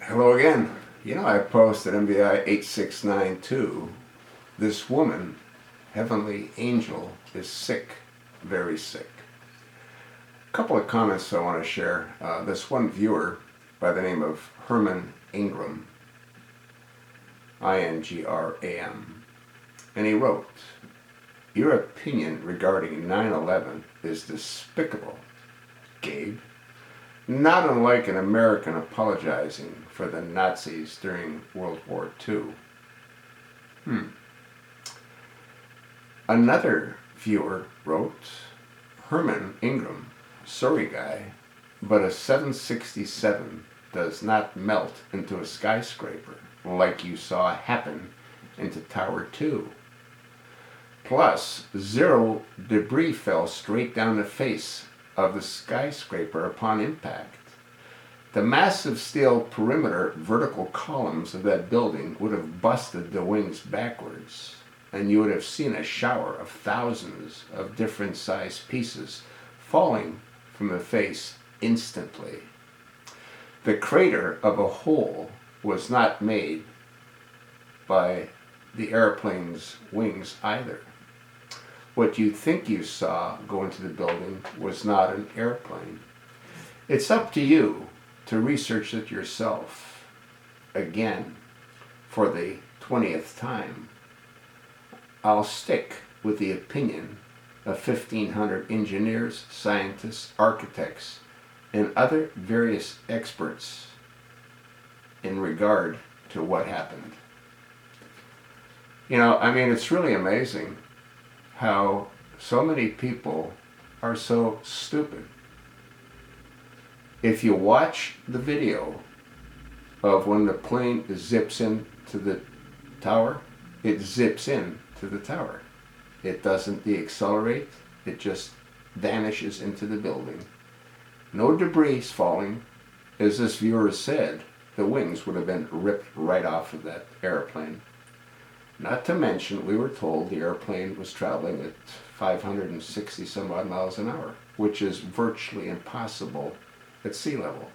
Hello again. I posted MVI 8692. This woman, heavenly angel, is sick, very sick. A couple of comments I want to share. This one viewer by the name of Herman Ingram, I-N-G-R-A-M, and he wrote, "Your opinion regarding 9/11 is despicable, Gabe. Not unlike an American apologizing for the Nazis during World War II. Another viewer wrote, Herman Ingram, sorry guy, but a 767 does not melt into a skyscraper like you saw happen into Tower 2. Plus, zero debris fell straight down the face of the skyscraper upon impact. The massive steel perimeter vertical columns of that building would have busted the wings backwards, and you would have seen a shower of thousands of different sized pieces falling from the face instantly. The crater of a hole was not made by the airplane's wings either. What you think you saw go into the building was not an airplane. It's up to you to research it yourself. Again, for the 20th time, I'll stick with the opinion of 1,500 engineers, scientists, architects, and other various experts in regard to what happened. It's really amazing how so many people are so stupid. If you watch the video of when the plane zips into the tower, it zips in to the tower. It doesn't deaccelerate, it just vanishes into the building. No debris falling. As this viewer said, the wings would have been ripped right off of that airplane. Not to mention, we were told the airplane was traveling at 560 some odd miles an hour, which is virtually impossible at sea level.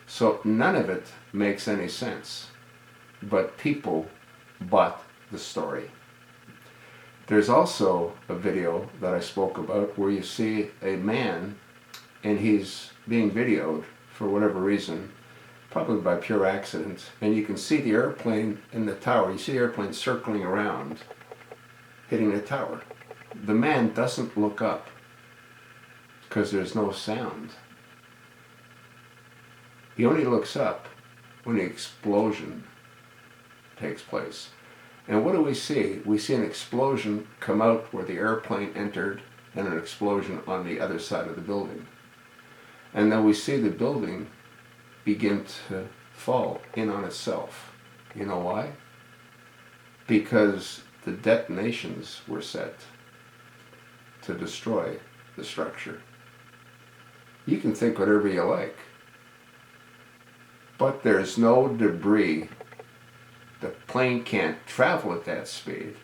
So none of it makes any sense, but people bought the story. There's also a video that I spoke about where you see a man and he's being videoed for whatever reason, probably by pure accident, and you can see the airplane in the tower. You see the airplane circling around, hitting the tower. The man doesn't look up because there's no sound. He only looks up when the explosion takes place. And what do we see? We see an explosion come out where the airplane entered and an explosion on the other side of the building. And then we see the building begin to fall in on itself. You know why? Because the detonations were set to destroy the structure. You can think whatever you like, but there's no debris. The plane can't travel at that speed.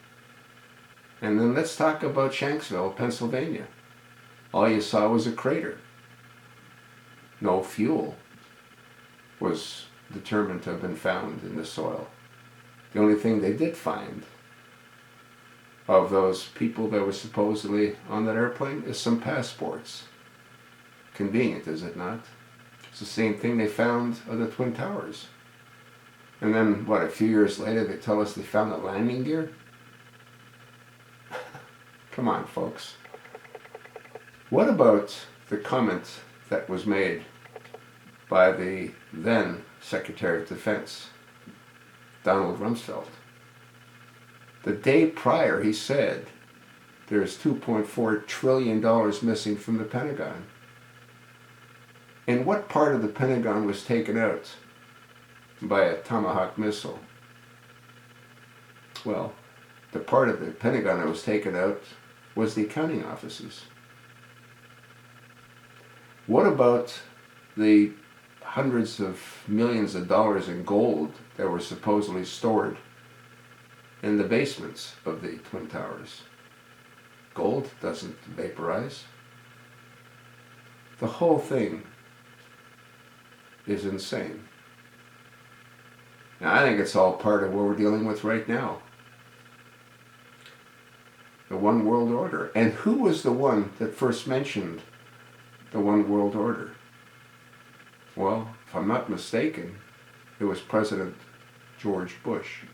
And then let's talk about Shanksville, Pennsylvania. All you saw was a crater. No fuel was determined to have been found in the soil. The only thing they did find of those people that were supposedly on that airplane is some passports. Convenient, is it not? It's the same thing they found of the Twin Towers. And then, a few years later they tell us they found the landing gear? Come on, folks. What about the comment that was made by the then Secretary of Defense, Donald Rumsfeld? The day prior, he said there's $2.4 trillion missing from the Pentagon. And what part of the Pentagon was taken out by a Tomahawk missile? Well, the part of the Pentagon that was taken out was the accounting offices. What about the hundreds of millions of dollars in gold that were supposedly stored in the basements of the Twin Towers? Gold doesn't vaporize. The whole thing is insane. And I think it's all part of what we're dealing with right now. The one world order. And who was the one that first mentioned the one world order? Well, if I'm not mistaken, it was President George Bush.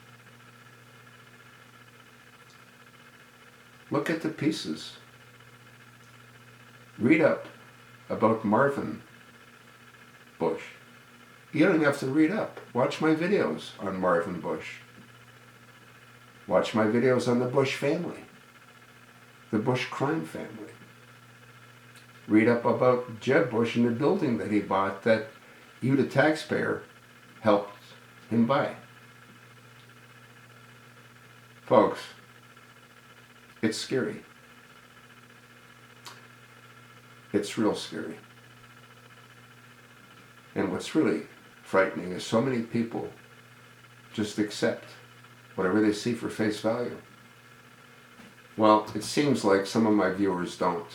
Look at the pieces. Read up about Marvin Bush. You don't have to read up. Watch my videos on Marvin Bush. Watch my videos on the Bush family, the Bush crime family. Read up about Jeb Bush and the building that he bought that you, the taxpayer, helped him buy. Folks, it's scary. It's real scary. And what's really frightening is so many people just accept whatever they see for face value. Well, it seems like some of my viewers don't.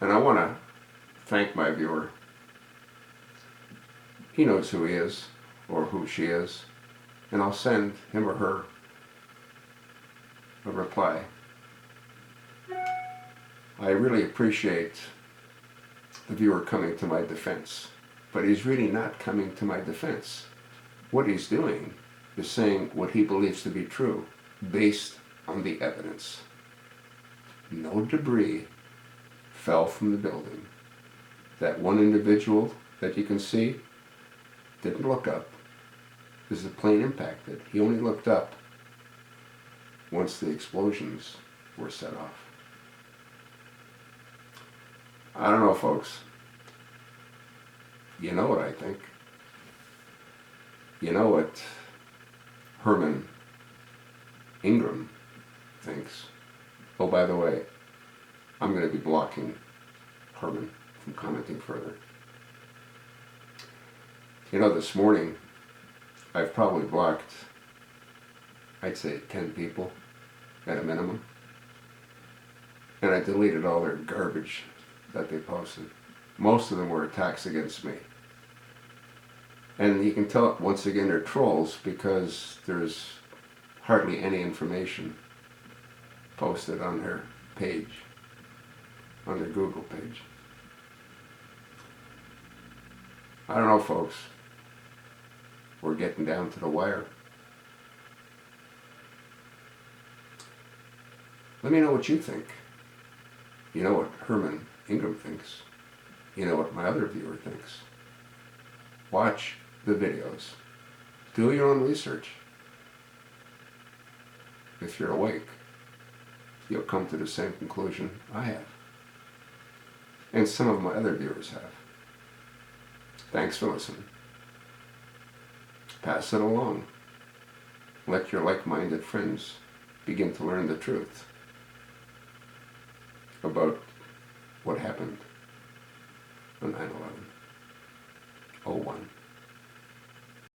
And I want to thank my viewer. He knows who he is or who she is, and I'll send him or her a reply. I really appreciate the viewer coming to my defense, but he's really not coming to my defense. What he's doing is saying what he believes to be true based on the evidence. No debris fell from the building. That one individual that you can see didn't look up because the plane impacted. He only looked up once the explosions were set off. I don't know, folks. You know what I think. You know what Herman Ingram thinks. Oh, by the way, I'm going to be blocking Herman from commenting further. You know, this morning, I've probably blocked, I'd say 10 people at a minimum. And I deleted all their garbage that they posted. Most of them were attacks against me. And you can tell, once again, they're trolls because there's hardly any information posted on their page, on their Google page. I don't know, folks. We're getting down to the wire. Let me know what you think. You know what Herman Ingram thinks. You know what my other viewer thinks. Watch the videos. Do your own research. If you're awake, you'll come to the same conclusion I have. And some of my other viewers have. Thanks for listening. Pass it along. Let your like-minded friends begin to learn the truth about what happened on 9/11. 01.